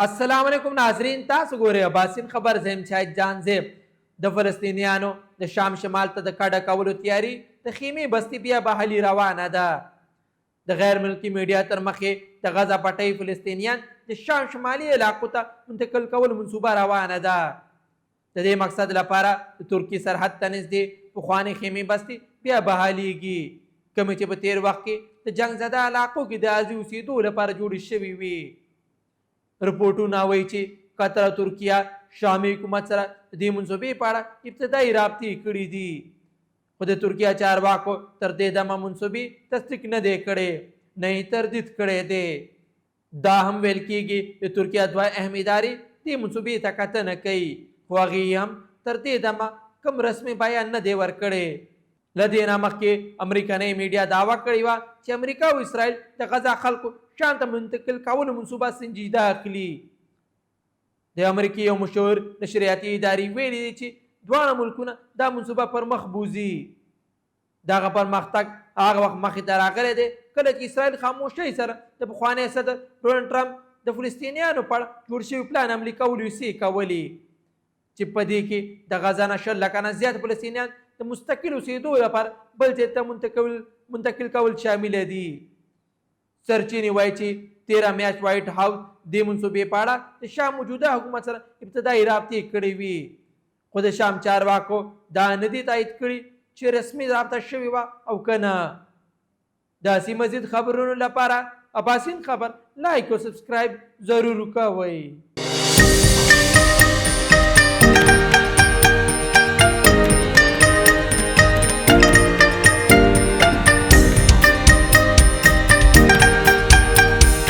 अस्सलाम वालेकुम नाजरीन, तासु ګورئ اباسین خبر زم شاهد جان زیب. د فلسطینیانو د شام شمال ته د کډه کولو تیاری د خیمې بستی بیا بحالي روانه ده. د غیر ملکی میډیا تر مخې د غزه پټۍ فلسطینیان د شام شمالي علاقو ته منتقل کول منصوبه روانه ده. د دې مقصد لپاره د ترکی سرحد ته نږدې پخوانۍ خیمې بستي بیا بحالېږي، کومې چې په تیر وخت کې د جنګ زده علاقو کې د ارضي اوسېدو لپاره جوړې شوې وي. رپورټونه وایي چې قطر او ترکیه شامي حکومت سره د دې منصوبې په اړه ابتدایي رابطې کړي دي، خو د ترکیه چارواکو تر دې دمه منصوبې تصدیق نه دی کړی، نه یې تردید کړی دی. دا هم ویل کېږي د ترکیه دوه اهم ادارې دې منصوبې ته کتنه کوي، خو هغې هم تر دې دمه کوم رسمي بیان نه دی ورکړی. له دې نه مخکې امریکنۍ میډیا دعوه کړې وه چې امریکا او اسرائیل د غزه خلکو شام ته منتقل کولو منصوبه سنجیده اخلي. د امریکې یو مشهور نشریاتي ادارې ویلي دي چې دواړه ملکونه دا منصوبه پر مخ بوځي. دغه پرمختګ هغه وخت مخې ته راغلی دی کله چې اسرائیل خاموشۍ سره د پخوانی صدر ډونالډ ټرمپ د فلسطینیانو په اړه جوړ شوي پلان عملي کولو یې کولې، چې په دې کې د غزه نه 100 لکه نه زیات فلسطینیان د مستقل اوسېدو لپاره بل ځای ته منتقل کول شامل دي. سرچینې وایي چې 13 میاشت وایټ هاوس دې منصوبې په اړه د شام موجوده حکومت سره ابتدایي رابطې کړې وي، خو د شام چارواکو دا نه دي تایید کړي چې رسمي رابطه شوې وه او که نه. داسې مزید خبرونو لپاره اباسین خبر لایک او سبسکرایب ضرور کوئ.